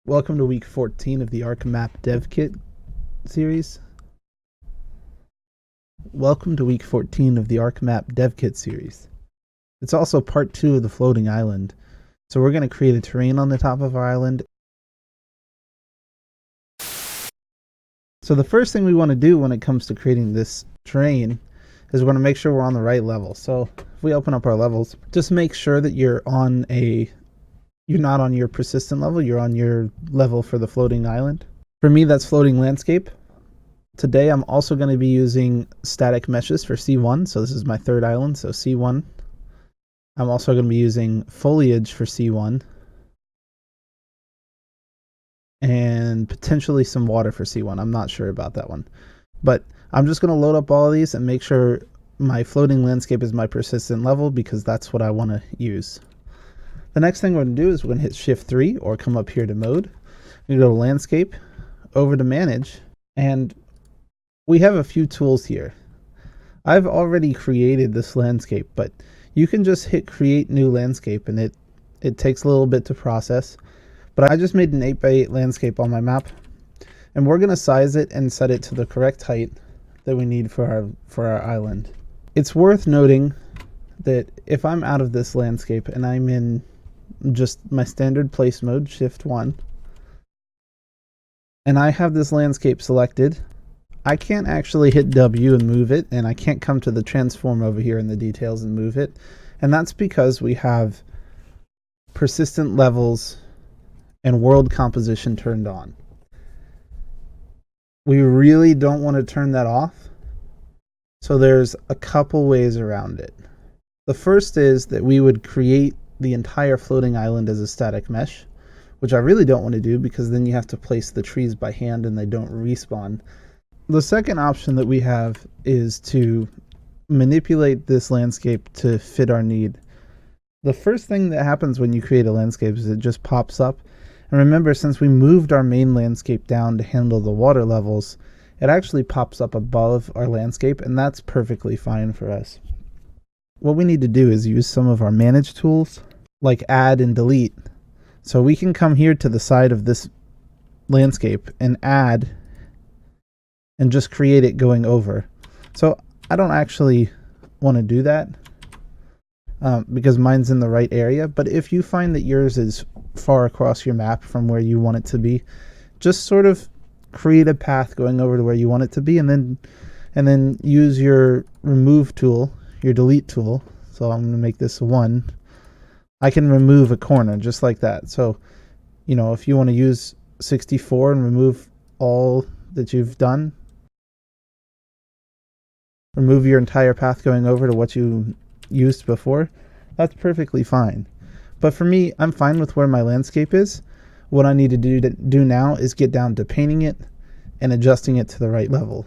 Welcome to week 14 of the ARK map dev kit series. Welcome to week 14 of the ARK map dev kit series. It's also part 2 of the floating island. So we're going to create a terrain on the top of our island. So the first thing we want to do when it comes to creating this terrain is we want to make sure we're on the right level. So if we open up our levels, just make sure that you're not on your persistent level, you're on your level for the floating island. For me, that's floating landscape. Today, I'm also going to be using static meshes for C1. So this is my third island, so C1. I'm also going to be using foliage for C1. And potentially some water for C1. I'm not sure about that one. But I'm just going to load up all of these and make sure my floating landscape is my persistent level because that's what I want to use. The next thing we're going to do is we're going to hit Shift 3 or come up here to Mode. We're going to go to Landscape, over to Manage, and we have a few tools here. I've already created this landscape, but you can just hit Create New Landscape and it takes a little bit to process. But I just made an 8x8 landscape on my map, and we're going to size it and set it to the correct height that we need for our island. It's worth noting that if I'm out of this landscape and I'm in just my standard place mode, Shift 1, and I have this landscape selected, I can't actually hit W and move it, and I can't come to the transform over here in the details and move it, and that's because we have persistent levels and world composition turned on. We really don't want to turn that off, so there's a couple ways around it. The first is that we would create the entire floating island as a static mesh, which I really don't want to do because then you have to place the trees by hand and they don't respawn. The second option that we have is to manipulate this landscape to fit our need. The first thing that happens when you create a landscape is it just pops up. And remember, since we moved our main landscape down to handle the water levels, it actually pops up above our landscape, and that's perfectly fine for us. What we need to do is use some of our manage tools like add and delete. So we can come here to the side of this landscape and add and just create it going over. So I don't actually want to do that because mine's in the right area. But if you find that yours is far across your map from where you want it to be, just sort of create a path going over to where you want it to be, and then use your remove tool, your delete tool. So I'm going to make this 1. I can remove a corner just like that. So, you know, if you want to use 64 and remove all that you've done, remove your entire path going over to what you used before, that's perfectly fine. But for me, I'm fine with where my landscape is. What I need to do now is get down to painting it and adjusting it to the right level.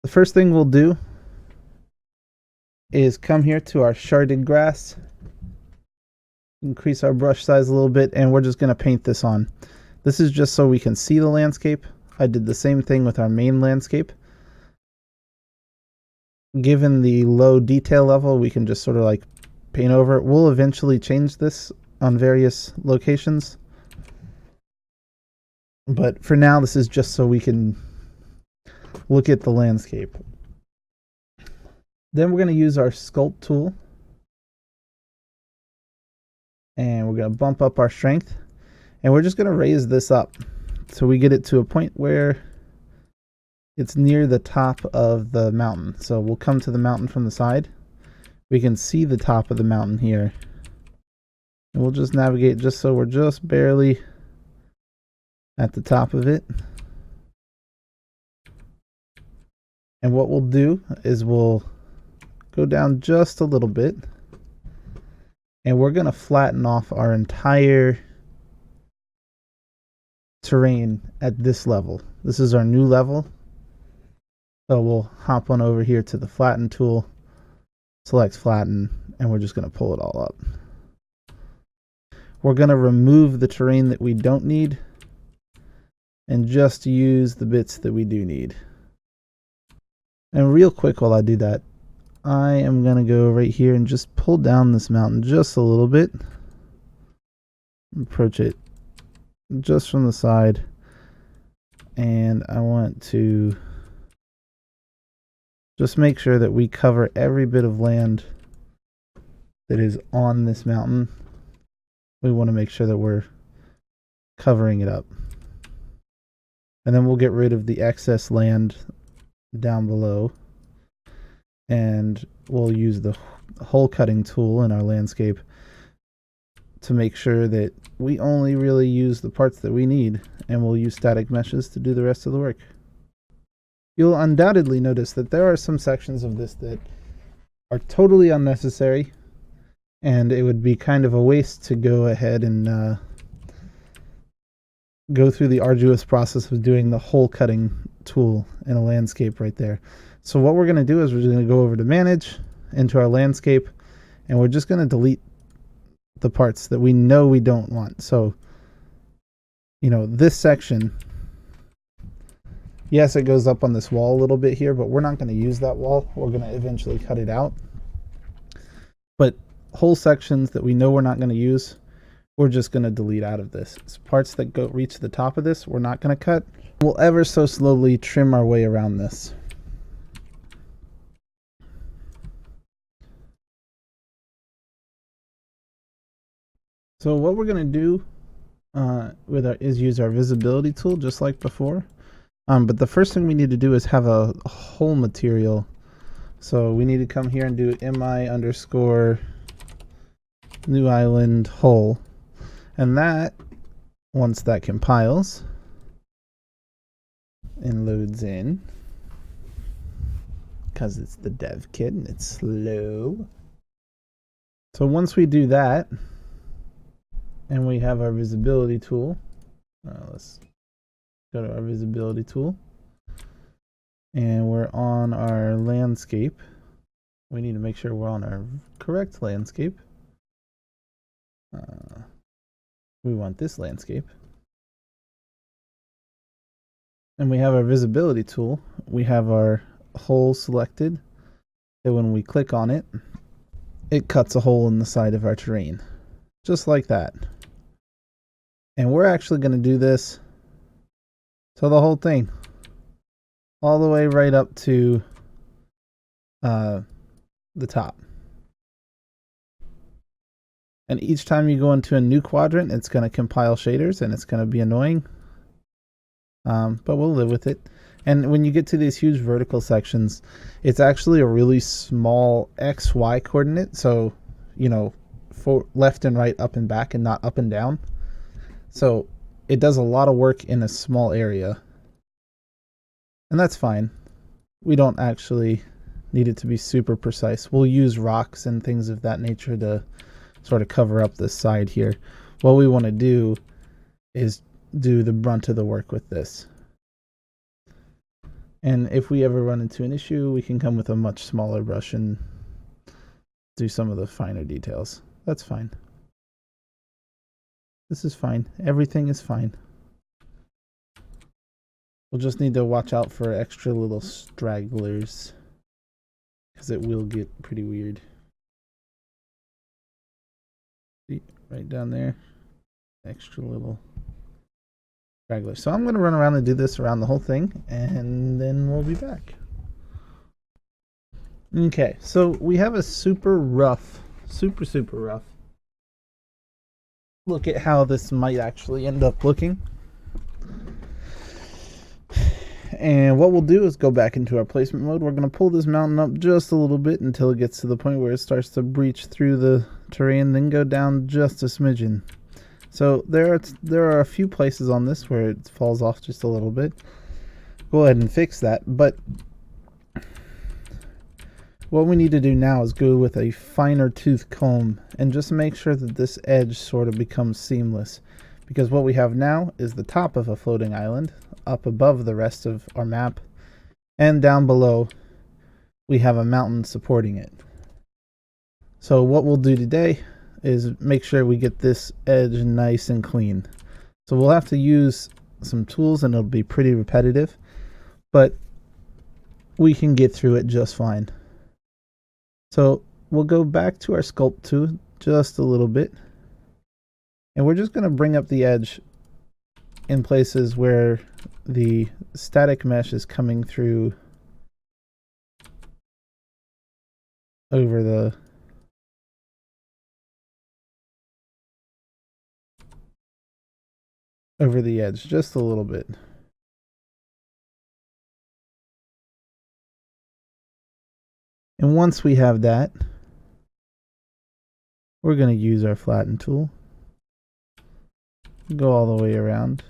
The first thing we'll do is come here to our sharded grass, increase our brush size a little bit, and we're just going to paint this on. This is just so we can see the landscape. I did the same thing with our main landscape. Given the low detail level, we can just sort of like paint over it. We'll eventually change this on various locations, but for now this is just so we can look at the landscape. Then we're going to use our sculpt tool, and we're going to bump up our strength, and we're just going to raise this up so we get it to a point where it's near the top of the mountain. So we'll come to the mountain from the side. We can see the top of the mountain here, and we'll just navigate just so we're just barely at the top of it. And what we'll do is we'll go down just a little bit, and we're going to flatten off our entire terrain at this level. This is our new level. So we'll hop on over here to the flatten tool, select flatten, and we're just going to pull it all up. We're going to remove the terrain that we don't need and just use the bits that we do need. And real quick while I do that, I am going to go right here and just pull down this mountain just a little bit. Approach it just from the side, and I want to just make sure that we cover every bit of land that is on this mountain. We want to make sure that we're covering it up. And then we'll get rid of the excess land down below, and we'll use the hole cutting tool in our landscape to make sure that we only really use the parts that we need, and we'll use static meshes to do the rest of the work. You'll undoubtedly notice that there are some sections of this that are totally unnecessary, and it would be kind of a waste to go ahead and go through the arduous process of doing the hole cutting tool in a landscape right there. So what we're going to do is we're going to go over to manage, into our landscape, and we're just going to delete the parts that we know we don't want. So, you know, this section, yes, it goes up on this wall a little bit here, but we're not going to use that wall. We're going to eventually cut it out. But whole sections that we know we're not going to use, we're just going to delete out of this. So parts that reach the top of this, we're not going to cut. We'll ever so slowly trim our way around this. So what we're going to do is use our visibility tool just like before. But the first thing we need to do is have a hole material. So we need to come here and do mi underscore new island hole. And that, once that compiles and loads in, because it's the dev kit and it's slow. So once we do that, and we have our visibility tool, let's go to our visibility tool, and we're on our landscape. We need to make sure we're on our correct landscape. We want this landscape. And we have our visibility tool. We have our hole selected, and when we click on it, it cuts a hole in the side of our terrain, just like that. And we're actually going to do this to the whole thing, all the way right up to the top. And each time you go into a new quadrant, it's going to compile shaders, and it's going to be annoying, but we'll live with it. And when you get to these huge vertical sections, it's actually a really small XY coordinate, so you know, for left and right, up and back, and not up and down. So it does a lot of work in a small area, and that's fine. We don't actually need it to be super precise. We'll use rocks and things of that nature to sort of cover up this side here. What we want to do is do the brunt of the work with this. And if we ever run into an issue, we can come with a much smaller brush and do some of the finer details. That's fine. This is fine. Everything is fine. We'll just need to watch out for extra little stragglers, because it will get pretty weird. See, right down there, extra little stragglers. So I'm going to run around and do this around the whole thing, and then we'll be back. Okay, so we have a super rough look at how this might actually end up looking. And what we'll do is go back into our placement mode. We're going to pull this mountain up just a little bit until it gets to the point where it starts to breach through the terrain, then go down just a smidgen. So there are a few places on this where it falls off just a little bit. Go ahead and fix that, but what we need to do now is go with a finer tooth comb and just make sure that this edge sort of becomes seamless. Because what we have now is the top of a floating island up above the rest of our map, and down below we have a mountain supporting it. So what we'll do today is make sure we get this edge nice and clean. So we'll have to use some tools, and it'll be pretty repetitive, but we can get through it just fine. So we'll go back to our sculpt tool just a little bit, and we're just going to bring up the edge in places where the static mesh is coming through over the edge just a little bit. And once we have that, we're going to use our flatten tool, go all the way around,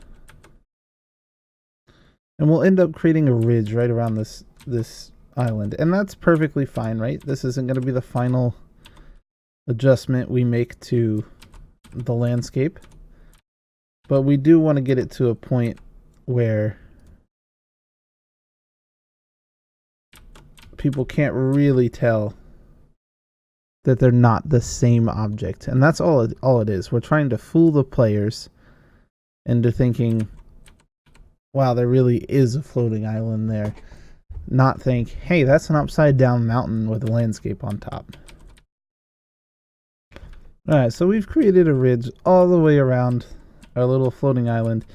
and we'll end up creating a ridge right around this island. And that's perfectly fine, right? This isn't going to be the final adjustment we make to the landscape, but we do want to get it to a point where people can't really tell that they're not the same object. And that's all it is. We're trying to fool the players into thinking, wow, there really is a floating island there. Not think, hey, that's an upside down mountain with a landscape on top. Alright, so we've created a ridge all the way around our little floating island,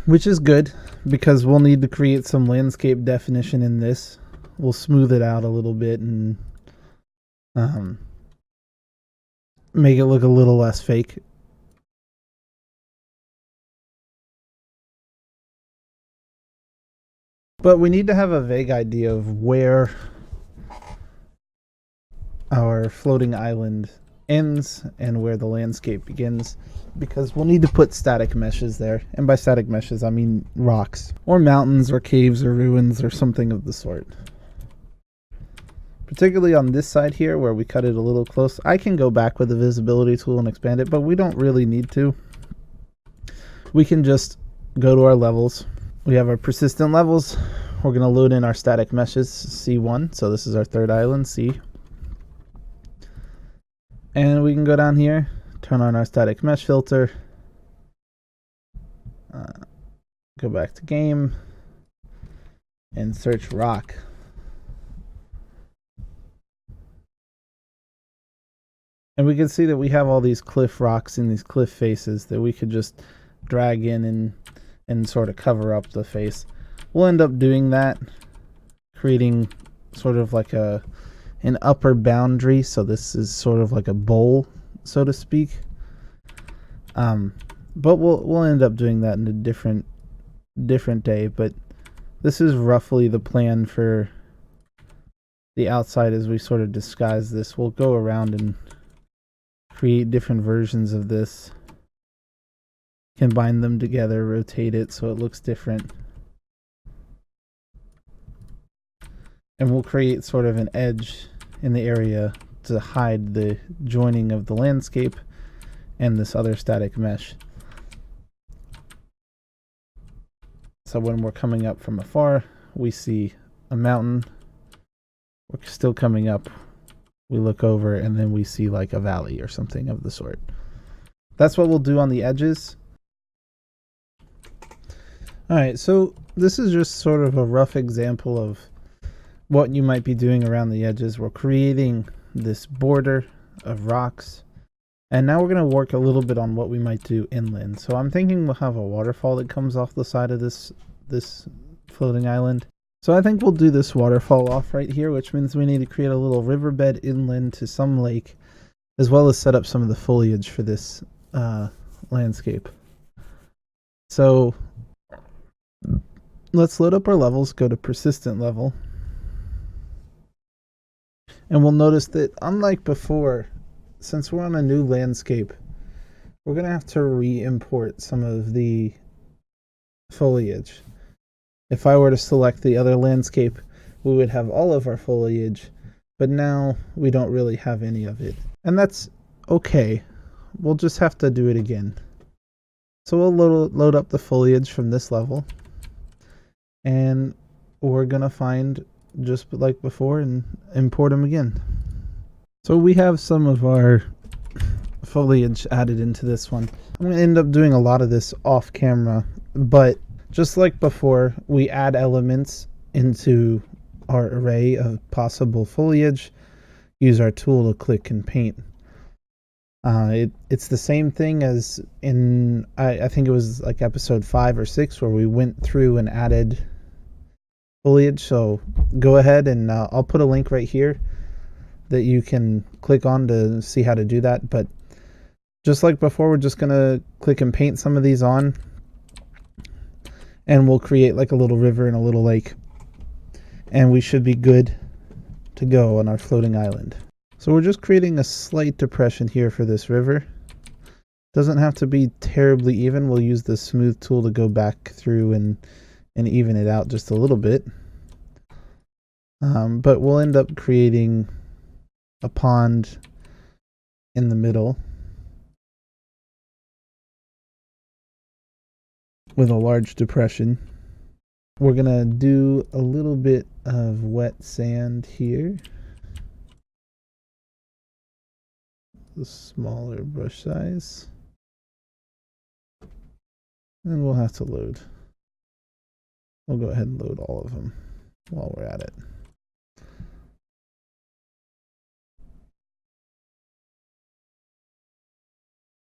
which is good because we'll need to create some landscape definition in this. We'll smooth it out a little bit and make it look a little less fake. But we need to have a vague idea of where our floating island ends and where the landscape begins, because we'll need to put static meshes there. And by static meshes, I mean rocks or mountains or caves or ruins or something of the sort. Particularly on this side here where we cut it a little close. I can go back with the visibility tool and expand it, but we don't really need to. We can just go to our levels. We have our persistent levels. We're going to load in our static meshes, C1. So this is our third island, C. And we can go down here, turn on our static mesh filter, go back to game, and search rock. And we can see that we have all these cliff rocks and these cliff faces that we could just drag in and sort of cover up the face. We'll end up doing that, creating sort of like an upper boundary. So this is sort of like a bowl, so to speak. But we'll end up doing that in a different day. But this is roughly the plan for the outside as we sort of disguise this. We'll go around and create different versions of this, combine them together, rotate it so it looks different, and we'll create sort of an edge in the area to hide the joining of the landscape and this other static mesh. So when we're coming up from afar, we see a mountain. We're still coming up. We look over and then we see like a valley or something of the sort. That's what we'll do on the edges. Alright, so this is just sort of a rough example of what you might be doing around the edges. We're creating this border of rocks. And now we're going to work a little bit on what we might do inland. So I'm thinking we'll have a waterfall that comes off the side of this floating island. So I think we'll do this waterfall off right here, which means we need to create a little riverbed inland to some lake, as well as set up some of the foliage for this landscape. So let's load up our levels, go to persistent level. And we'll notice that unlike before, since we're on a new landscape, we're going to have to re-import some of the foliage. If I were to select the other landscape, we would have all of our foliage, but now we don't really have any of it. And that's okay. We'll just have to do it again. So we'll load up the foliage from this level, and we're going to find, just like before, and import them again. So we have some of our foliage added into this one. I'm going to end up doing a lot of this off camera, but just like before, we add elements into our array of possible foliage, use our tool to click and paint. It's the same thing as in, I think it was like episode 5 or 6 where we went through and added foliage. So go ahead and I'll put a link right here that you can click on to see how to do that. But just like before, we're just gonna click and paint some of these on, and we'll create like a little river and a little lake, and we should be good to go on our floating island. So we're just creating a slight depression here for this river. Doesn't have to be terribly even. We'll use the smooth tool to go back through and even it out just a little bit. But we'll end up creating a pond in the middle with a large depression. We're gonna do a little bit of wet sand here. The smaller brush size. And we'll have to load. We'll go ahead and load all of them while we're at it.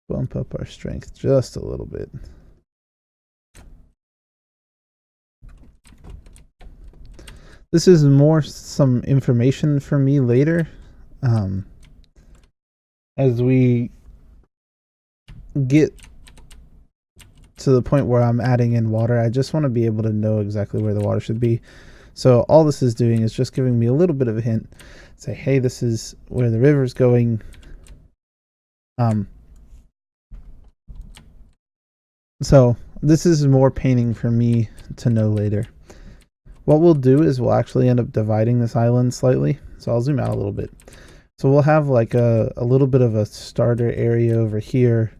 Bump up our strength just a little bit. This is more some information for me later. As we get to the point where I'm adding in water, I just want to be able to know exactly where the water should be. So all this is doing is just giving me a little bit of a hint. Say, hey, this is where the river's going. So this is more painting for me to know later. What we'll do is we'll actually end up dividing this island slightly. So I'll zoom out a little bit. So we'll have like a little bit of a starter area over here.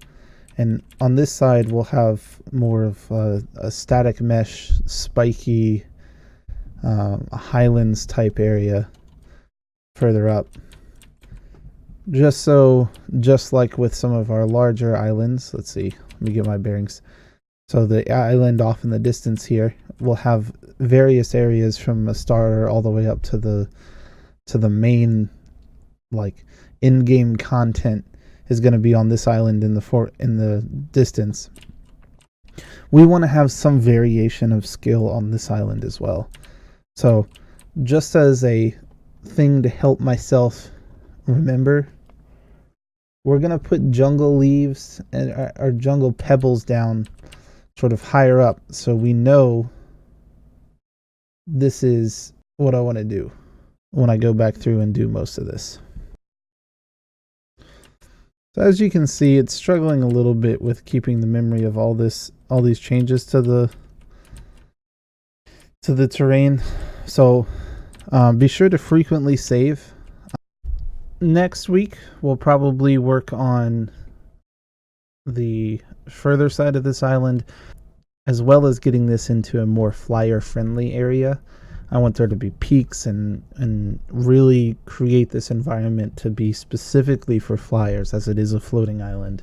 And on this side, we'll have more of a static mesh, spiky, highlands type area further up. Just like with some of our larger islands, let's see, let me get my bearings. So the island off in the distance here will have various areas from a starter all the way up to the main, like, in-game content is going to be on this island in the distance. We want to have some variation of skill on this island as well. So just as a thing to help myself remember, we're going to put jungle leaves and our jungle pebbles down sort of higher up, so we know this is what I want to do when I go back through and do most of this. So as you can see, it's struggling a little bit with keeping the memory of all these changes to the terrain. So be sure to frequently save. Next week, we'll probably work on the further side of this island, as well as getting this into a more flyer friendly area. I want there to be peaks and really create this environment to be specifically for flyers, as it is a floating island.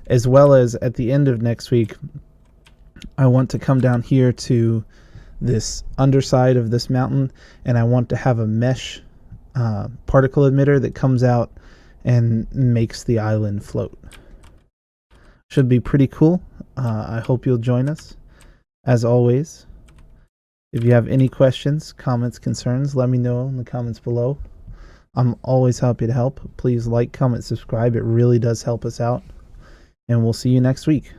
As well as at the end of next week, I want to come down here to this underside of this mountain, and I want to have a mesh particle emitter that comes out and makes the island float. Should be pretty cool. I hope you'll join us. As always, if you have any questions, comments, concerns, let me know in the comments below. I'm always happy to help. Please like, comment, subscribe. It really does help us out. And we'll see you next week.